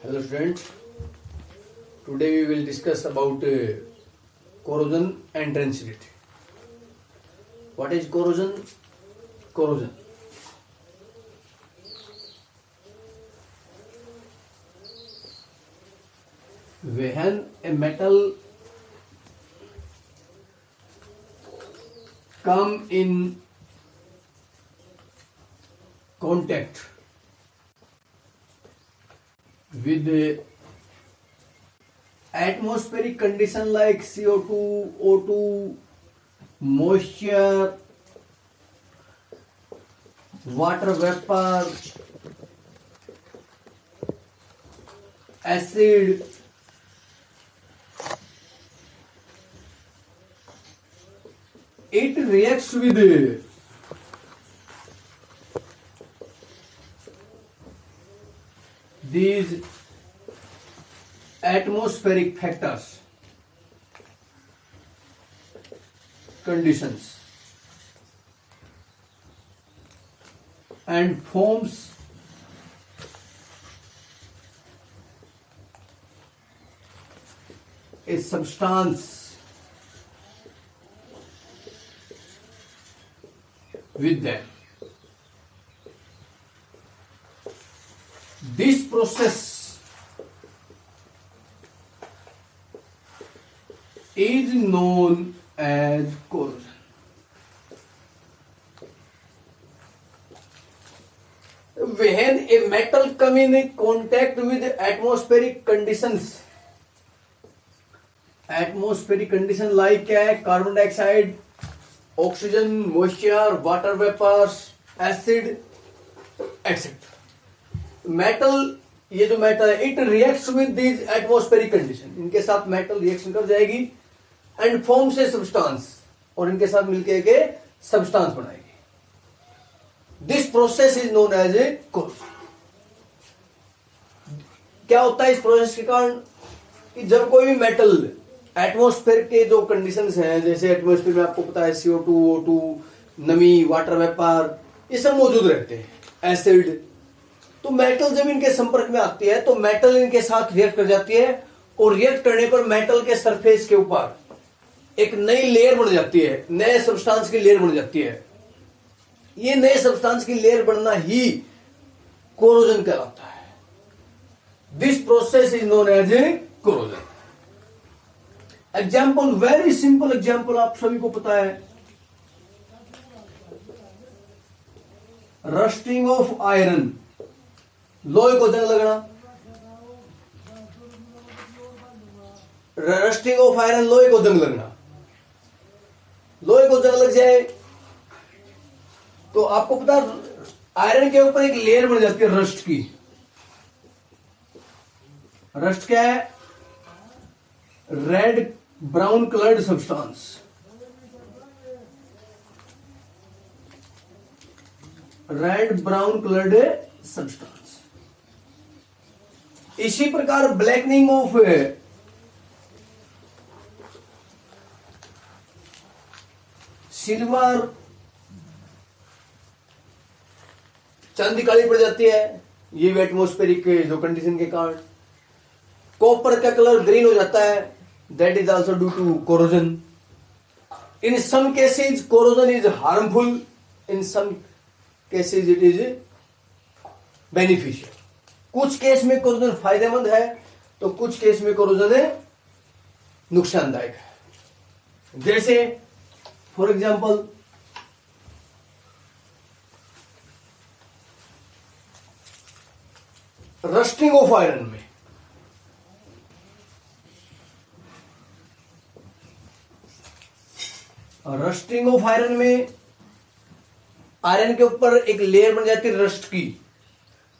Hello students, today we will discuss about corrosion and density. What is corrosion? Corrosion. When a metal come in contact with the atmospheric condition like CO2, O2, moisture, water vapor, acid, it reacts with these atmospheric factors, conditions, and forms a substance with them. This process is known as corrosion. When a metal come in contact with atmospheric conditions like carbon dioxide, oxygen, moisture, water vapors, acid, etc. Metal, ये जो metal है, it reacts with this atmospheric condition, इनके साथ metal reaction कर जाएगी and forms a substance, और इनके साथ मिलकर एक सब्सटेंस बनाएगी. This process is known as a corrosion. क्या होता है इस प्रोसेस के कारण कि जब कोई भी मेटल एटमॉस्फेयर के जो कंडीशंस हैं, जैसे एटमॉस्फेयर में आपको पता है CO2, O2, नमी, वाटर वेपर, ये सब मौजूद रहते हैं, एसिड, तो मेटल जब इनके संपर्क में आती है तो मेटल इनके साथ रिएक्ट कर जाती है, और रिएक्ट करने पर मेटल के सरफेस के ऊपर एक नई लेयर बन जाती है, नए सब्सटेंस की लेयर बन जाती है. ये नए सब्सटेंस की लेयर बनना ही कोरोजन कहलाता है. This process is known as a corrosion. Example, very simple example, आप सभी को पता है, रस्टिंग ऑफ आयरन, लोहे को जंग लगना. रस्टिंग ऑफ आयरन, लोहे को जंग लगना. लोहे को जंग लग जाए तो आपको पता आयरन के ऊपर एक लेयर बन जाती है रस्ट की. रस्ट क्या है? Red brown coloured substance. Red brown coloured substance. इसी प्रकार ब्लैकनिंग ऑफ सिल्वर, चांदी काली पड़ जाती है, ये भी एटमॉस्फेरिक जो कंडीशन के कारण. कॉपर का कलर ग्रीन हो जाता है, that is also due to corrosion. In some cases corrosion is harmful, in some cases it is beneficial. कुछ केस में कोरोजन फायदेमंद है तो कुछ केस में कोरोजन नुकसानदायक है. जैसे for example, rusting of iron में आयरन के ऊपर एक लेयर बन जाती है रस्ट की.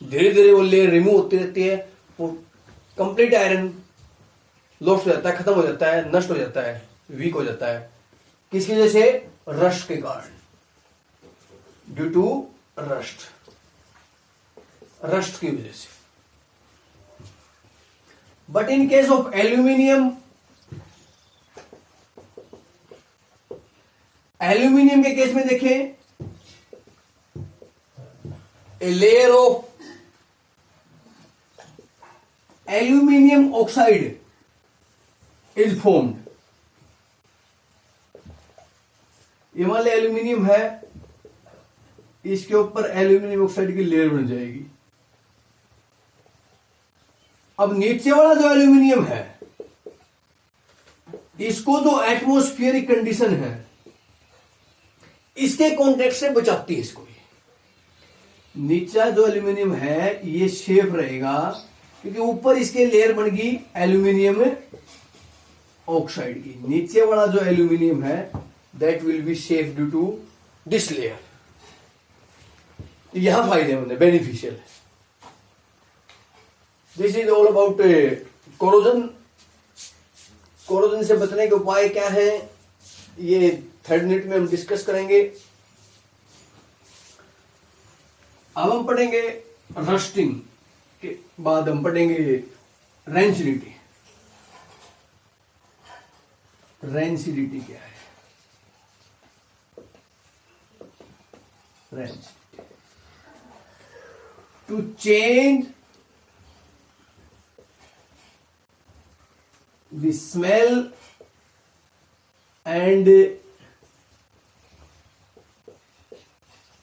धीरे धीरे वो लेयर रिमूव होती रहती है, वो कंप्लीट आयरन लॉस्ट हो जाता है, खत्म हो जाता है, नष्ट हो जाता है, वीक हो जाता है. किसकी वजह से? रस्ट के कारण, ड्यू टू रस्ट की वजह से. But in case of aluminium, aluminium के केस में देखें, a layer of aluminium oxide is formed. ये मान लो एल्यूमिनियम है, इसके ऊपर एल्यूमिनियम ऑक्साइड की लेयर बन जाएगी। अब नीचे वाला जो एल्यूमिनियम है, इसको जो एटमॉस्फेरिक कंडीशन है इसके कॉन्टेक्ट से बचाती है इसको। नीचा जो एल्यूमिनियम है ये शेप रहेगा क्योंकि ऊपर इसके लेयर बन गई एल्यूमिनियम ऑक्साइड की। नीचे वाला जो एल्यूमिनियम है that will be safe due to this layer. यहां फायदेमंद है, बेनिफिशियल है। This is all about corrosion. Corrosion से बचने के उपाय क्या है ये 3rd यूनिट में हम डिस्कस करेंगे। अब हम पढ़ेंगे रस्टिंग के बाद हम पढ़ेंगे रेंसिडिटी। रेंसिडिटी क्या है? Rancidity to change the smell and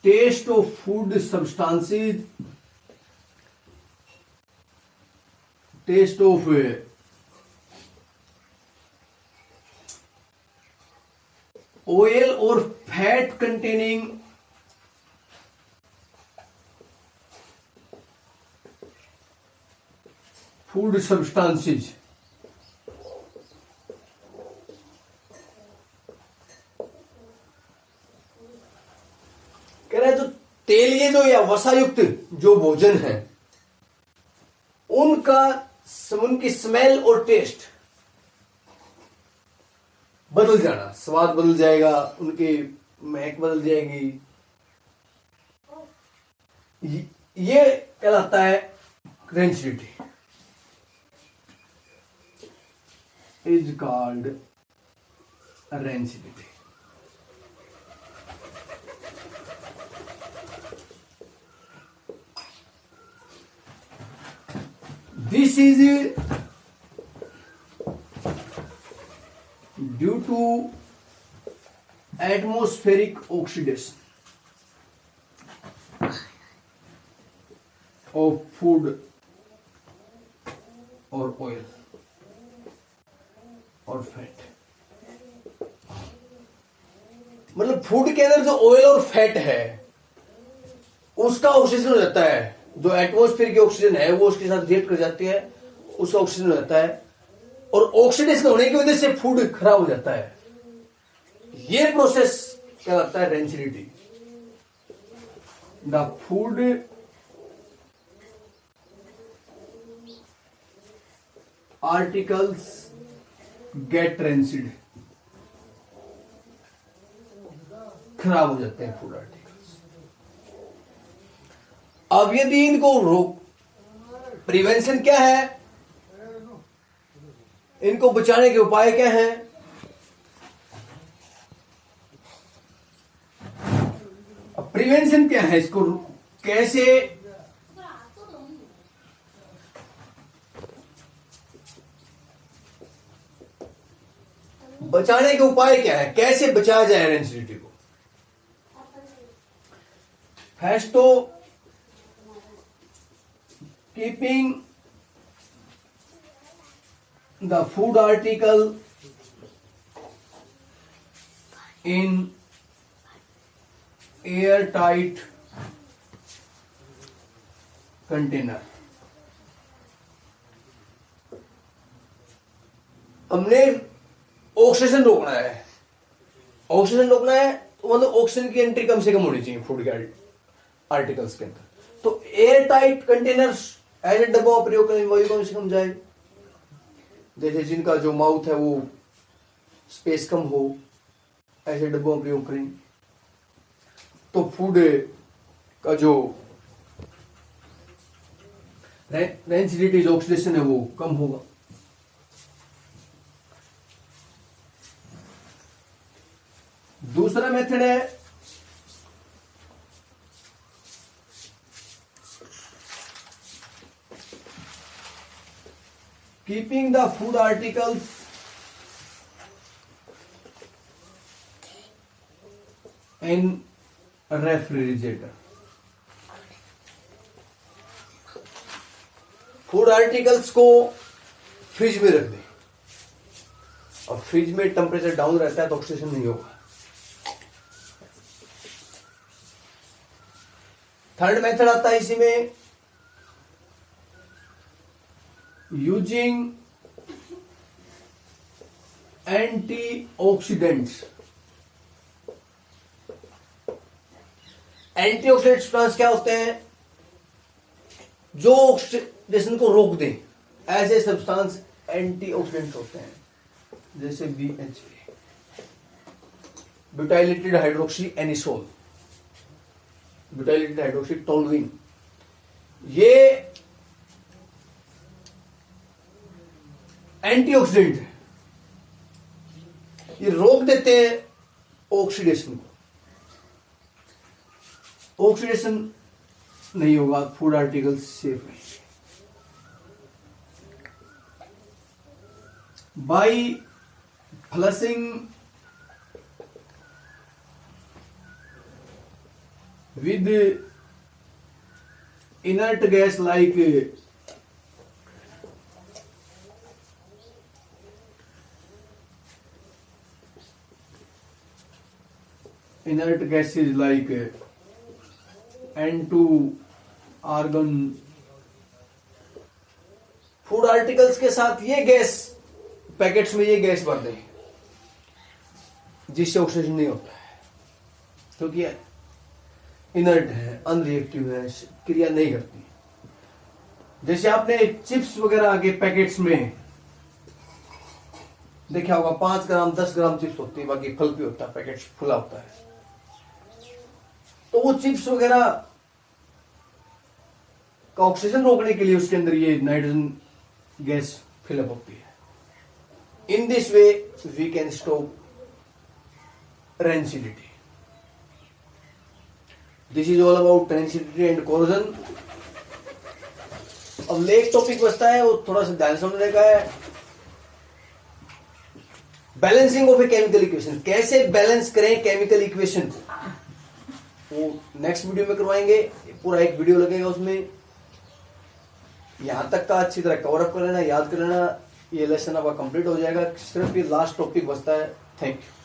taste of food substances, taste of oil or fat containing food substances। कह रहा है जो तेलीय जो या वसायुक्त जो भोजन है उनकी स्मेल और टेस्ट बदल जाना, स्वाद बदल जाएगा, उनकी महक बदल जाएगी। ये कहलाता है rancidity, is called rancidity. This is due to atmospheric oxidation of food or oil or fat। मतलब फूड के अंदर जो ऑयल और फैट है उसका ऑक्सीजन हो जाता है। जो एटमॉस्फेयर की ऑक्सीजन है वो उसके साथ रिएक्ट कर जाती है, उसका ऑक्सीजन हो जाता है और ऑक्सीडेशन होने की वजह से फूड खराब हो जाता है। ये प्रोसेस क्या लगता है? Rancidity. The food articles get rancid, खराब हो जाते हैं फूड आर्टिकल। अब यदि इनको रोक, प्रिवेंशन क्या है, इनको बचाने के उपाय क्या है? अब प्रिवेंशन क्या है, इसको कैसे बचाने के उपाय क्या है, कैसे बचाया जाए रेंसिडिटी को? फर्स्ट तो keeping the food article in airtight container। हमने ऑक्सीजन रोकना है। ऑक्सीजन रोकना है तो मतलब ऑक्सीजन की एंट्री कम से कम होनी चाहिए फूड के आर्टिकल्स के अंदर। तो एयर टाइट कंटेनर्स ऐसे डब्बों का प्रयोग करें, वही कम से कम जाए। जैसे जिनका जो माउथ है वो स्पेस कम हो, ऐसे डब्बों का प्रयोग करें तो फूड का जो रेंसिडिटी जो ऑक्सीडेशन है वो कम होगा। दूसरा मेथड है keeping the food articles in refrigerator. Food articles को फ्रिज में रख दें, और फ्रिज में टेम्परेचर डाउन रहता है तो ऑक्सीडेशन नहीं होगा। थर्ड मेथड आता है इसी में, यूजिंग एंटीऑक्सीडेंट्स। एंटीऑक्सीडेंट सब्सटेंस क्या होते हैं? जो ऑक्सीडेशन को रोक दें, ऐसे सब्सटेंस एंटीऑक्सीडेंट होते हैं, जैसे BHA, butylated hydroxy anisole, butylated hydroxy toluene. ये एंटीऑक्सीडेंट है, ये रोक देते हैं ऑक्सीडेशन को। ऑक्सीडेशन नहीं होगा, फूड आर्टिकल्स सेफ रहेंगे। By flushing with inert gas like inert gases like N2, argon. Food articles के साथ ये गैस, पैकेट्स में ये गैस भर दें जिससे ऑक्सीजन नहीं होता है, क्योंकि इनर्ट है, अनरिएक्टिव है, क्रिया नहीं करती। जैसे आपने चिप्स वगैरह के पैकेट्स में देखा होगा, 5 ग्राम 10 ग्राम चिप्स होती है, बाकी फल भी होता है, पैकेट खुला होता है। तो वो चिप्स वगैरह का ऑक्सीजन रोकने के लिए उसके अंदर ये नाइट्रोजन गैस फिलअप होती है। In this way we can stop rancidity. This is all about rancidity and corrosion. अब एक टॉपिक बचता है, वो थोड़ा सा ध्यान समझने का है, balancing of a chemical equation. कैसे बैलेंस करें केमिकल इक्वेशन को, वो नेक्स्ट वीडियो में करवाएंगे। पूरा एक वीडियो लगेगा, उसमें यहां तक का अच्छी तरह कवर अप कर लेना, याद कर लेना, ये लेसन आपका कंप्लीट हो जाएगा। सिर्फ ये लास्ट टॉपिक बचता है। Thank you.